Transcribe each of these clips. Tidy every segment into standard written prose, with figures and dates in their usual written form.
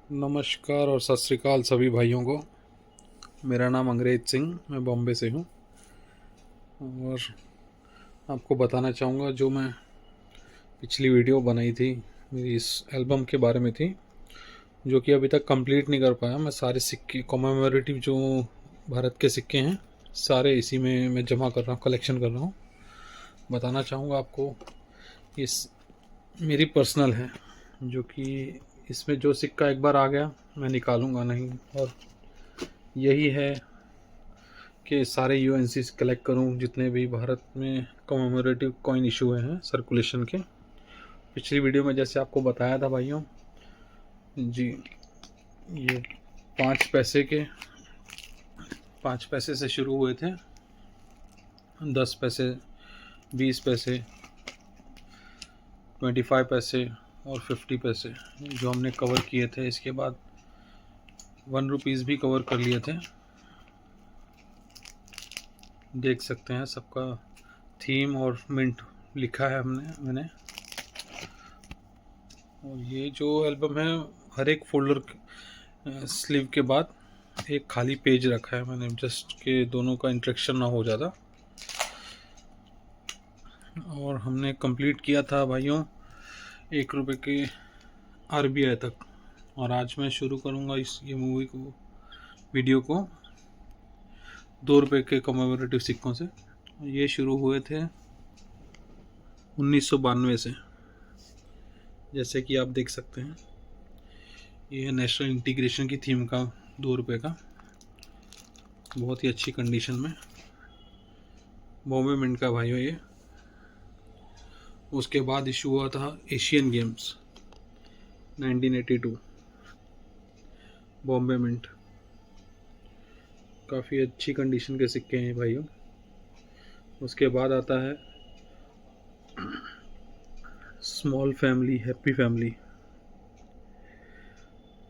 नमस्कार और सत श्री अकाल सभी भाइयों को। मेरा नाम अंग्रेज सिंह, मैं बॉम्बे से हूँ और आपको बताना चाहूँगा जो मैं पिछली वीडियो बनाई थी मेरी इस एल्बम के बारे में थी, जो कि अभी तक कंप्लीट नहीं कर पाया। मैं सारे सिक्के कॉमेमोरेटिव जो भारत के सिक्के हैं सारे इसी में मैं जमा कर रहा हूँ, कलेक्शन कर रहा हूँ। बताना चाहूँगा आपको इस मेरी पर्सनल है, जो कि इसमें जो सिक्का एक बार आ गया मैं निकालूंगा नहीं, और यही है कि सारे यूएनसी कलेक्ट करूं जितने भी भारत में कॉमेमोरेटिव कॉइन इशू हुए हैं सर्कुलेशन के। पिछली वीडियो में जैसे आपको बताया था भाइयों जी, ये 5 पैसे के 5 पैसे से शुरू हुए थे, 10 पैसे, 20 पैसे, 25 पैसे और 50 पैसे जो हमने कवर किए थे। इसके बाद 1 रुपीज़ भी कवर कर लिए थे। देख सकते हैं सबका थीम और मिंट लिखा है मैंने। और ये जो एल्बम है, हर एक फोल्डर स्लीव के बाद एक खाली पेज रखा है मैंने, जस्ट के दोनों का इंटरेक्शन ना हो ज़्यादा। और हमने कंप्लीट किया था भाइयों 1 रुपये के आरबीआई तक। और आज मैं शुरू करूँगा ये वीडियो को 2 रुपये के कमेमोरेटिव सिक्कों से। ये शुरू हुए थे 1992 से, जैसे कि आप देख सकते हैं। ये है नेशनल इंटीग्रेशन की थीम का 2 रुपये का, बहुत ही अच्छी कंडीशन में, बॉम्बे मिंट का भाइयों ये। उसके बाद इशू हुआ था एशियन गेम्स 1982, बॉम्बे मिंट। काफ़ी अच्छी कंडीशन के सिक्के हैं भाइयों। उसके बाद आता है स्मॉल फैमिली हैप्पी फैमिली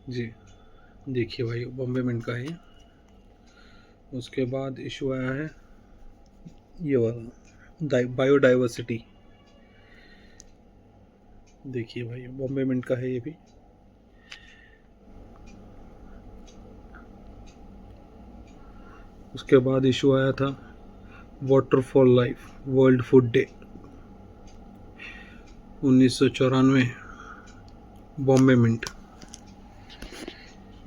जी, देखिए भाई बॉम्बे मिंट का है। उसके बाद इशू आया है ये वाला बायोडाइवर्सिटी, देखिए भाई बॉम्बे मिंट का है ये भी। उसके बाद इशू आया था water for life world food day 1994, Bombay mint.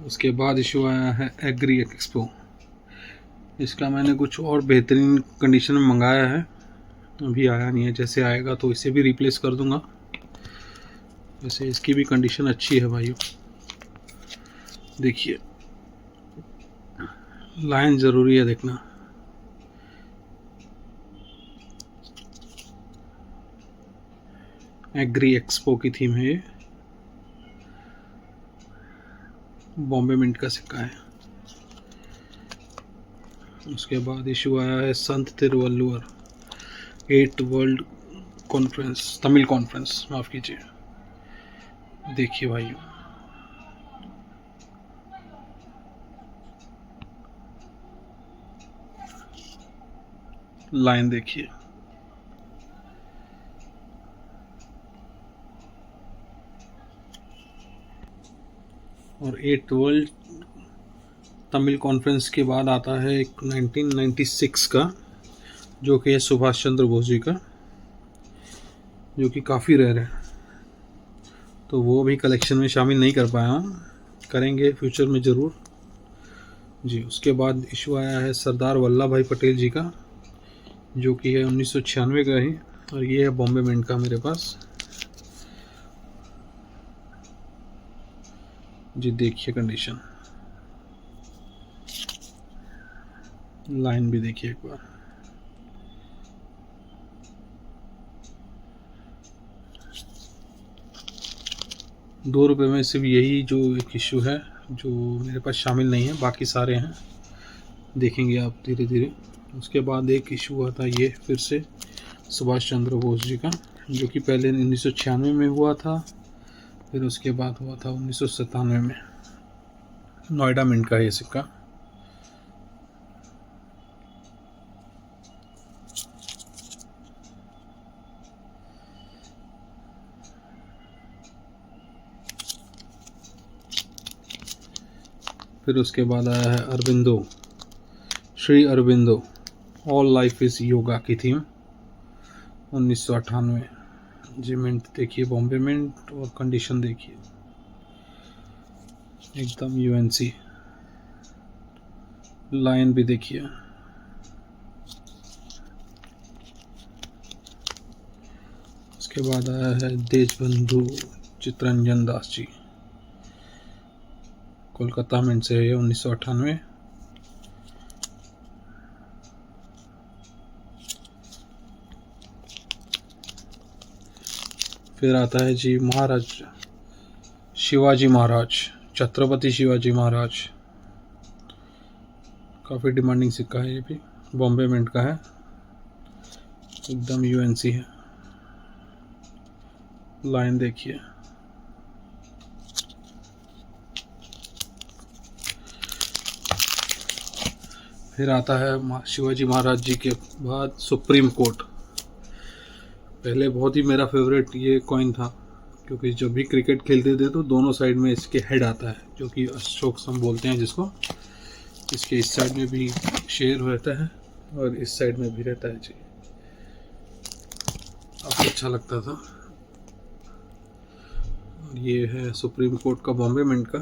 उसके बाद इशू आया है एग्री एक्सपो। इसका मैंने कुछ और बेहतरीन कंडीशन में मंगाया है, अभी आया नहीं है। जैसे आएगा तो इसे भी रिप्लेस कर दूंगा। वैसे इसकी भी कंडीशन अच्छी है भाइयों, देखिए लाइन ज़रूरी है देखना। एग्री एक्सपो की थीम है ये, बॉम्बे मिंट का सिक्का है। उसके बाद इशू आया है संत Thiruvalluvar 8 world conference, Tamil conference, माफ़ कीजिए। देखिए भाइयों लाइन देखिए, और 8 वर्ल्ड तमिल कॉन्फ्रेंस के बाद आता है एक 1996 का, जो कि है सुभाष चंद्र बोस जी का, जो कि काफ़ी रेयर है, तो वो भी कलेक्शन में शामिल नहीं कर पाया, करेंगे फ्यूचर में ज़रूर जी। उसके बाद इशू आया है सरदार वल्लभ भाई पटेल जी का, जो कि है 1996 का ही, और ये है बॉम्बे मिंट का मेरे पास जी। देखिए कंडीशन, लाइन भी देखिए एक बार। ₹2 में सिर्फ यही जो एक इशू है जो मेरे पास शामिल नहीं है, बाकी सारे हैं, देखेंगे आप धीरे धीरे। उसके बाद एक इशू हुआ था ये फिर से सुभाष चंद्र बोस जी का, जो कि पहले 1996 में हुआ था, फिर उसके बाद हुआ था 1997 में, नोएडा मिंट का ये सिक्का। फिर उसके बाद आया है Aurobindo, Shri Aurobindo, all life is yoga की थीम, 1998। जी मिंट देखिए, बॉम्बे मिंट, और कंडीशन देखिए एकदम यूएनसी। लाइन भी देखिए। उसके बाद आया है देशबंधु चित्तरंजन दास जी, कोलकाता मिंट से है, 1998। फिर आता है जी महाराज शिवाजी महाराज, छत्रपति शिवाजी महाराज, काफ़ी डिमांडिंग सिक्का है ये भी, बॉम्बे मिंट का है, एकदम यूएनसी है। लाइन देखिए। फिर आता है शिवाजी महाराज जी के बाद सुप्रीम कोर्ट। पहले बहुत ही मेरा फेवरेट ये कॉइन था, क्योंकि जब भी क्रिकेट खेलते थे तो दोनों साइड में इसके हेड आता है, जो कि अशोक स्तंभ बोलते हैं जिसको। इसके इस साइड में भी शेर रहता है और इस साइड में भी रहता है जी, काफ़ी अच्छा लगता था। ये है सुप्रीम कोर्ट का बॉम्बे मिंट का,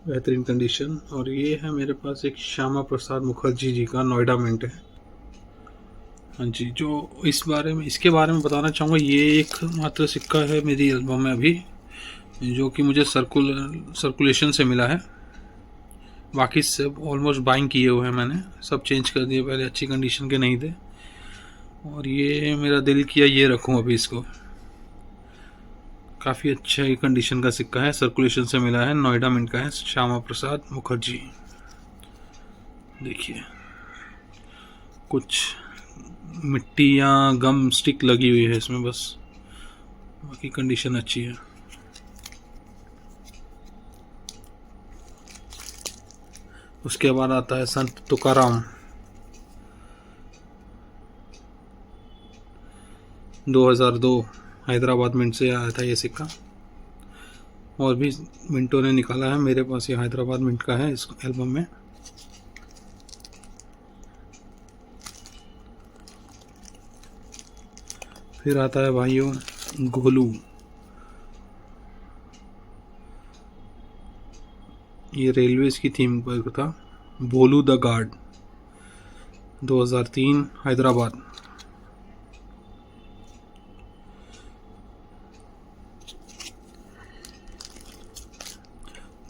बेहतरीन कंडीशन। और ये है मेरे पास एक श्यामा प्रसाद मुखर्जी जी का नोएडा मिंट है। हाँ जी, जो इसके बारे में बताना चाहूँगा, ये एक मात्र सिक्का है मेरी एल्बम में अभी, जो कि मुझे सर्कुलेशन से मिला है। बाकी सब ऑलमोस्ट बाइंग किए हुए हैं मैंने, सब चेंज कर दिए, पहले अच्छी कंडीशन के नहीं थे। और ये मेरा दिल किया ये रखूँ अभी इसको, काफ़ी अच्छा ही कंडीशन का सिक्का है, सर्कुलेशन से मिला है, नोएडा मिंट का है, श्यामा प्रसाद मुखर्जी। देखिए कुछ मिट्टी या गम स्टिक लगी हुई है इसमें बस, बाकी कंडीशन अच्छी है। उसके बाद आता है संत तुकाराम, 2002 हैदराबाद मिंट से आया था ये सिक्का, और भी मिंटों ने निकाला है, मेरे पास ये हैदराबाद मिंट का है इस एल्बम में। फिर आता है भाइयों गोलू, ये रेलवेज की थीम पर था, भोलू द गार्ड, 2003 हैदराबाद।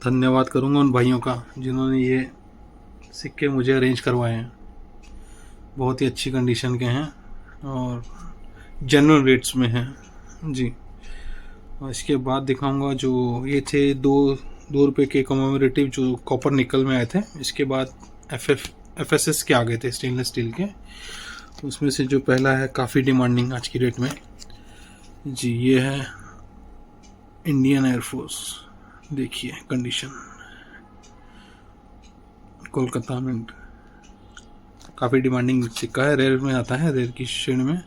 धन्यवाद करूंगा उन भाइयों का जिन्होंने ये सिक्के मुझे अरेंज करवाए हैं, बहुत ही अच्छी कंडीशन के हैं और जनरल रेट्स में हैं जी। और इसके बाद दिखाऊंगा जो ये थे दो रुपये के कमेमोरेटिव जो कॉपर निकल में आए थे। इसके बाद FSS के आ गए थे स्टेनलेस स्टील के, उसमें से जो पहला है काफ़ी डिमांडिंग आज की डेट में जी, ये है इंडियन एयरफोर्स। देखिए कंडीशन, कोलकाता मिंट, काफ़ी डिमांडिंग सिक्का है, रेयर में आता है, रेयर की श्रेणी में।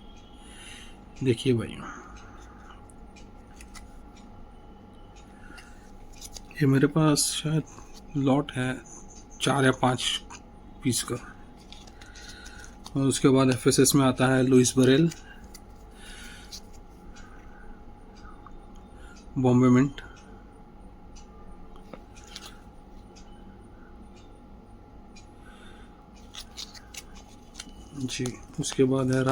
देखिए भाई, ये मेरे पास शायद लॉट है 4 या 5 पीस का। और उसके बाद FSS में आता है लुइस बरेल, बॉम्बे मिंट, जी। उसके बाद है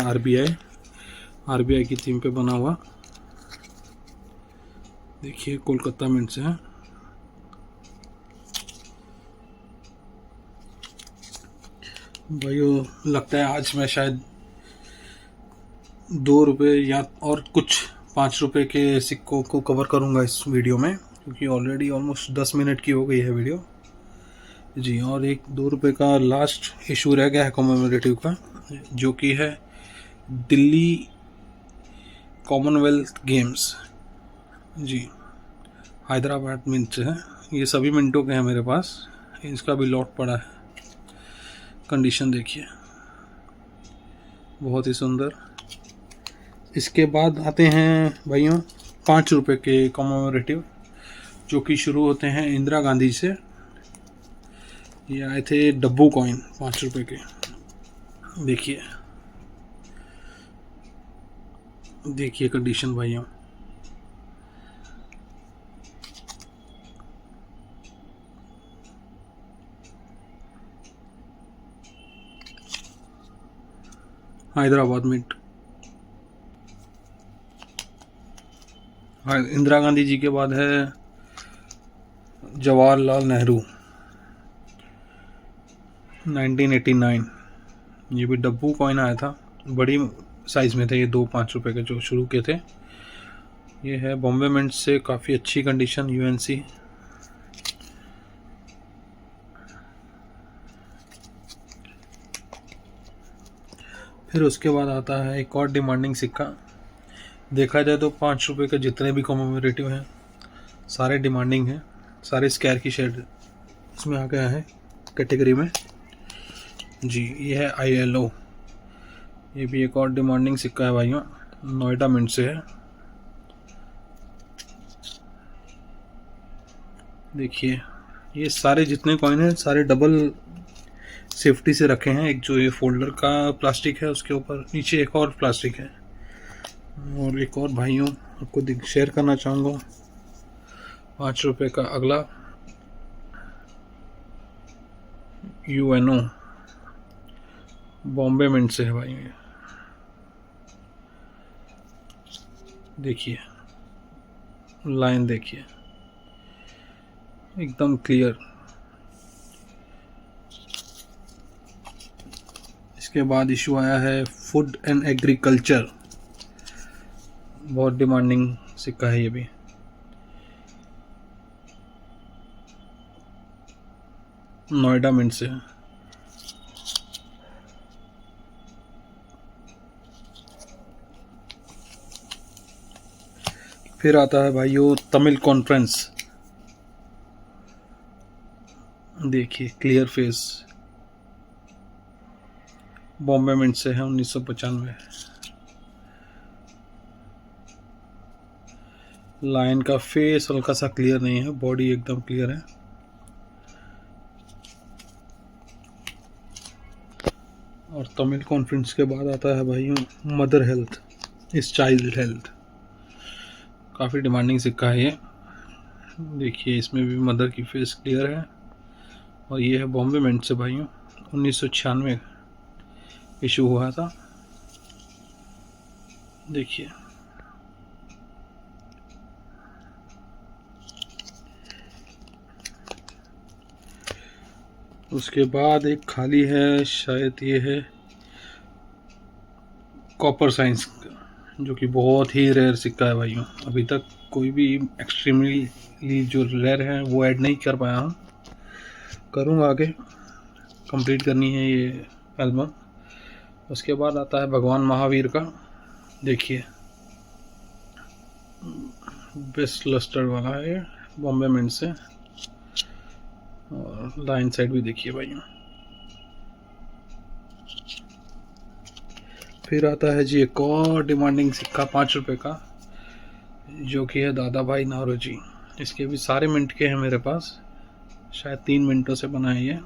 RBI की थीम पे बना हुआ, देखिए कोलकाता मिंट से है। भाइयों लगता है आज मैं शायद 2 रुपये या और कुछ 5 रुपये के सिक्कों को कवर करूंगा इस वीडियो में, क्योंकि ऑलरेडी ऑलमोस्ट 10 मिनट की हो गई है वीडियो जी। और एक 2 रुपये का लास्ट इशू रह गया है कॉमेमोरेटिव का, जो कि है दिल्ली कॉमनवेल्थ गेम्स जी, हैदराबाद मिंट से है। ये सभी मिंटों के हैं मेरे पास, इसका भी लॉट पड़ा है। कंडीशन देखिए, बहुत ही सुंदर। इसके बाद आते हैं भाइयों 5 रुपये के कॉमेमोरेटिव, जो कि शुरू होते हैं इंदिरा गांधी से। ये आए थे डब्बू कॉइन 5 रुपए के। देखिए देखिए कंडीशन भाइयों। हैदराबाद मिंट। इंदिरा गांधी जी के बाद है जवाहरलाल नेहरू 1989। ये भी डब्बू कॉइन आया था, बड़ी साइज़ में थे ये, 2 5 रुपए के जो शुरू के थे। ये है बॉम्बे मिंट से, काफ़ी अच्छी कंडीशन, यूएनसी। फिर उसके बाद आता है एक और डिमांडिंग सिक्का। देखा जाए तो 5 रुपए के जितने भी कॉमेमोरेटिव हैं सारे डिमांडिंग हैं, सारे स्क्वायर की शेड इसमें आ गया है कैटेगरी में जी। ये है ILO। ये भी एक और डिमांडिंग सिक्का है भाइयों, नोएडा मिंट से है। देखिए ये सारे जितने कॉइन हैं सारे डबल सेफ्टी से रखे हैं। एक जो ये फोल्डर का प्लास्टिक है उसके ऊपर नीचे एक और प्लास्टिक है। और एक और भाइयों आपको शेयर करना चाहूँगा, 5 रुपए का अगला UNO बॉम्बे मिंट से है भाई। देखिए लाइन देखिए एकदम क्लियर। इसके बाद इशू आया है फूड एंड एग्रीकल्चर, बहुत डिमांडिंग सिक्का है ये भी। नोएडा मिंट से है। फिर आता है भाइयों तमिल कॉन्फ्रेंस। देखिए क्लियर फेस, बॉम्बे मिंट से है 1995। लाइन का फेस हल्का सा क्लियर नहीं है, बॉडी एकदम क्लियर है। और तमिल कॉन्फ्रेंस के बाद आता है भाइयों मदर हेल्थ, इस चाइल्ड हेल्थ। काफ़ी डिमांडिंग सिक्का है ये। देखिए इसमें भी मदर की फेस क्लियर है। और ये है बॉम्बे मिंट से भाइयों, 1996 इशू हुआ था। देखिए उसके बाद एक खाली है, शायद ये है कॉपर साइंस, जो कि बहुत ही रेयर सिक्का है भाइयों। अभी तक कोई भी एक्सट्रीमली जो रेयर है वो ऐड नहीं कर पाया हूँ, करूँगा आगे, कंप्लीट करनी है ये एल्बम। उसके बाद आता है भगवान महावीर का। देखिए बेस्ट लस्टर वाला है ये, बॉम्बे मिंट से। और लाइन साइड भी देखिए भाइयों। फिर आता है जी एक और डिमांडिंग सिक्का 5 रुपए का, जो कि है दादा भाई नौरोजी। इसके भी सारे मिंट के हैं मेरे पास, शायद 3 मिनटों से बना है ये।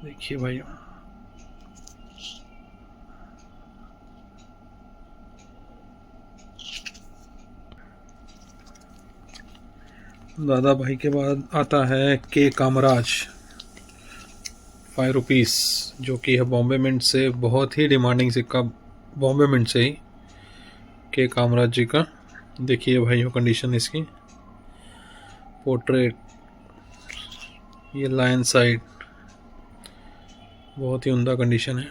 देखिए भाइयों दादा भाई के बाद आता है के कामराज 5 रुपीस, जो कि है बॉम्बे मिंट से। बहुत ही डिमांडिंग सिक्का बॉम्बे मिंट से ही, के कामराज जी का। देखिए भाइयों कंडीशन इसकी, पोर्ट्रेट, ये लाइन साइड, बहुत ही उम्दा कंडीशन है।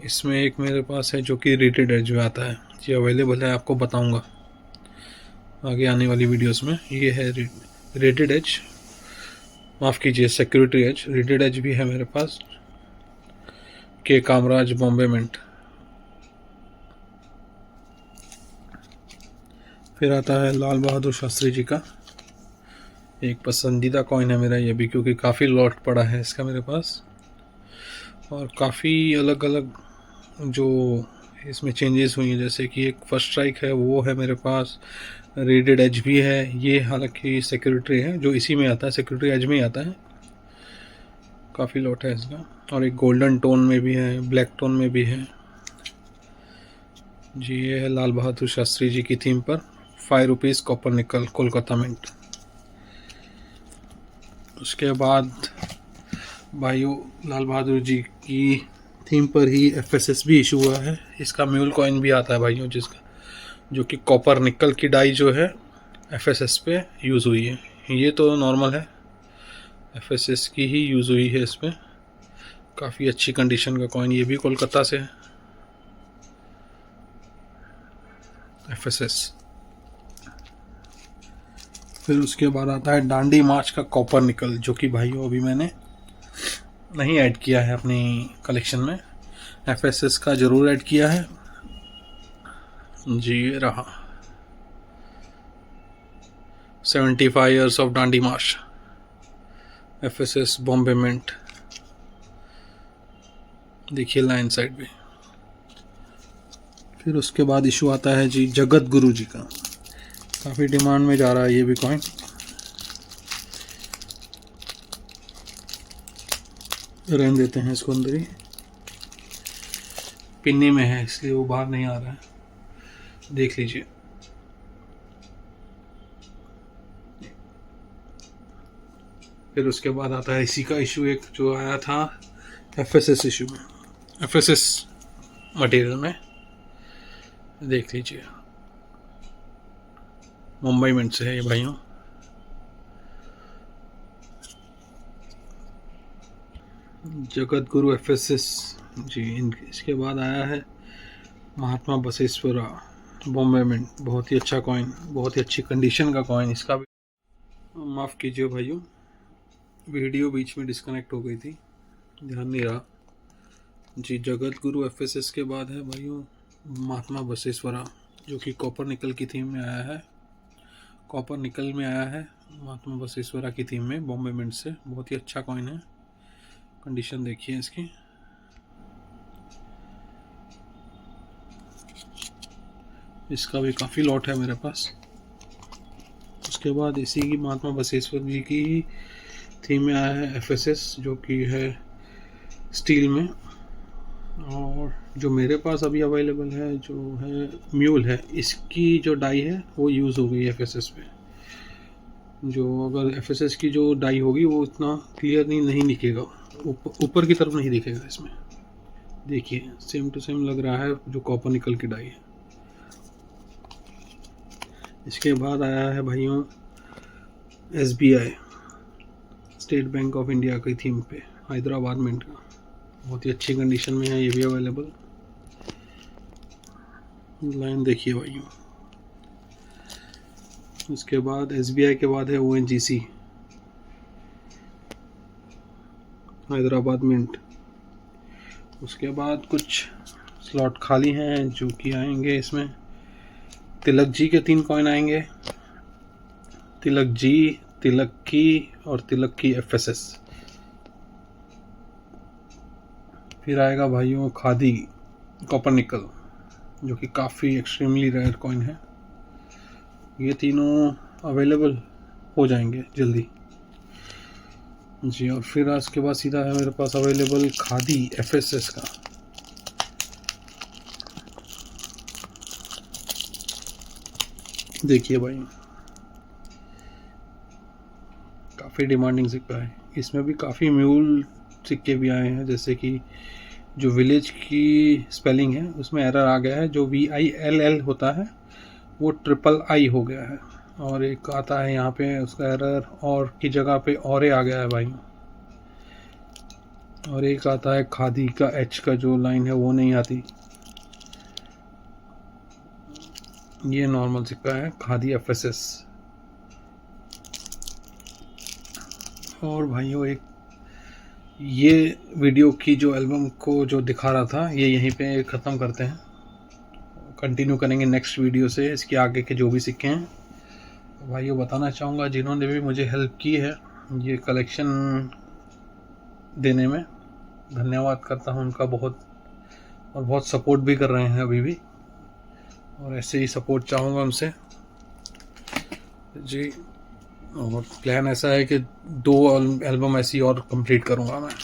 इसमें एक मेरे पास है जो कि रेटेड एज में आता है, ये अवेलेबल है, आपको बताऊंगा आगे आने वाली वीडियोस में। ये है रेटेड एज, माफ़ कीजिए सिक्योरिटी एज, रेटेड एज भी है मेरे पास, के कामराज बॉम्बे मिंट। फिर आता है लाल बहादुर शास्त्री जी का, एक पसंदीदा कॉइन है मेरा ये भी, क्योंकि काफ़ी लॉट पड़ा है इसका मेरे पास। और काफ़ी अलग अलग जो इसमें चेंजेस हुई हैं, जैसे कि एक फर्स्ट स्ट्राइक है वो है मेरे पास, रेडेड एज भी है, ये हालांकि सिक्योरिटी है जो इसी में आता है, सिक्योरिटी एज में ही आता है, काफ़ी लॉट है इसका। और एक गोल्डन टोन में भी है, ब्लैक टोन में भी है जी। ये है लाल बहादुर शास्त्री जी की थीम पर, 5 rupees copper nickel Kolkata mint. उसके बाद भाइयों लाल बहादुर जी की थीम पर ही FSS भी इशू हुआ है, इसका म्यूल कॉइन भी आता है भाइयों, जिसका जो कि कॉपर निकल की डाई जो है FSS पे यूज़ हुई है। ये तो नॉर्मल है, FSS की ही यूज़ हुई है इस पर, काफ़ी अच्छी कंडीशन का कॉइन, ये भी कोलकाता से है FSS। फिर उसके बाद आता है डांडी मार्च का कॉपर निकल, जो कि भाइयों अभी मैंने नहीं ऐड किया है अपनी कलेक्शन में, FSS का ज़रूर ऐड किया है जी। ये रहा 75 years of Dandi march FSS Bombay mint, देखिए लाइन साइड भी। फिर उसके बाद इशू आता है जी जगत गुरु जी का, काफ़ी डिमांड में जा रहा है ये भी कॉइन। रहने देते हैं इसको अंदर ही, पिन्नी में है इसलिए वो बाहर नहीं आ रहा है, देख लीजिए। फिर उसके बाद आता है इसी का इशू एक जो आया था FSS इशू में, FSS मटेरियल में, देख लीजिए, मुंबई मिंट से है ये भाइयों। जगत गुरु FSS जी। इसके बाद आया है महात्मा बसवेश्वरा बॉम्बे मिंट, बहुत ही अच्छा कॉइन, बहुत ही अच्छी कंडीशन का कॉइन, इसका भी माफ़ कीजिए भाइयों, वीडियो बीच में डिस्कनेक्ट हो गई थी, ध्यान नहीं रहा जी। जगत गुरु FSS के बाद है भाइयों महात्मा बसवेश्वरा, जो कि कॉपर निकल की थीम में आया है, कॉपर निकल में आया है महात्मा बसवेश्वरा की थीम में, बॉम्बे मिंट से, बहुत ही अच्छा कॉइन है, कंडीशन देखिए इसकी। इसका भी काफ़ी लॉट है मेरे पास। उसके बाद इसी की महात्मा बसवेश्वर जी की थीम में आया है FSS, जो कि है स्टील में, और जो मेरे पास अभी अवेलेबल है जो है म्यूल है, इसकी जो डाई है वो यूज़ हो गई है FSS पे। जो अगर FSS की जो डाई होगी वो इतना क्लियर नहीं दिखेगा, ऊपर की तरफ नहीं दिखेगा इसमें, देखिए सेम टू सेम लग रहा है जो कॉपर निकल की डाई है। इसके बाद आया है भाइयों SBI state bank of India की थीम पे, हैदराबाद मिंट का, बहुत ही अच्छी कंडीशन में है, ये भी अवेलेबल, लाइन देखिए भाइयों। उसके बाद SBI के बाद है ONGC हैदराबाद मिंट। उसके बाद कुछ स्लॉट खाली हैं जो कि आएंगे, इसमें तिलक जी के 3 कॉइन आएंगे, तिलक जी, तिलक की और तिलक की FSS। फिर आएगा भाइयों खादी कॉपर निकल, जो कि काफ़ी एक्सट्रीमली रेयर कॉइन है, ये तीनों अवेलेबल हो जाएंगे जल्दी जी। और फिर आज के बाद सीधा है मेरे पास अवेलेबल खादी FSS का, देखिए भाई काफ़ी डिमांडिंग सिक्का है, इसमें भी काफ़ी म्यूल सिक्के भी आए हैं, जैसे कि जो विलेज की स्पेलिंग है उसमें एरर आ गया है, जो VILL होता है वो III हो गया है, और एक आता है यहाँ पे उसका एरर और की जगह पे और आ गया है भाई, और एक आता है खादी का H का जो लाइन है वो नहीं आती, ये नॉर्मल सिक्का है खादी FSS। और भाइयों एक ये वीडियो की जो एल्बम को जो दिखा रहा था ये यहीं पे ख़त्म करते हैं, कंटिन्यू करेंगे नेक्स्ट वीडियो से इसके आगे के जो भी सिक्के हैं। भाइयों बताना चाहूँगा जिन्होंने भी मुझे हेल्प की है ये कलेक्शन देने में, धन्यवाद करता हूँ उनका बहुत, और बहुत सपोर्ट भी कर रहे हैं अभी भी, और ऐसे ही सपोर्ट चाहूँगा उनसे जी। और प्लान ऐसा है कि 2 एल्बम ऐसी और कंप्लीट करूँगा मैं।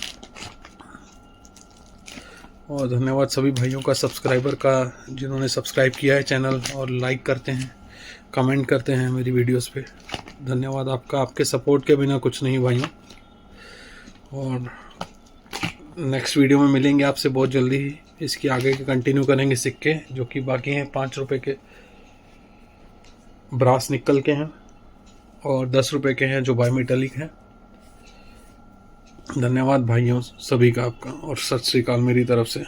और धन्यवाद सभी भाइयों का, सब्सक्राइबर का, जिन्होंने सब्सक्राइब किया है चैनल और लाइक करते हैं, कमेंट करते हैं मेरी वीडियोस पे। धन्यवाद आपका, आपके सपोर्ट के बिना कुछ नहीं भाइयों। और नेक्स्ट वीडियो में मिलेंगे आपसे बहुत जल्दी ही। इसकी आगे के कंटिन्यू करेंगे सिक्के जो कि बाकी हैं, 5 रुपए के ब्रास निकल के हैं और 10 रुपए के हैं जो बायोमेटालिक हैं। धन्यवाद भाइयों सभी का आपका, और सत श्री अकाल मेरी तरफ से।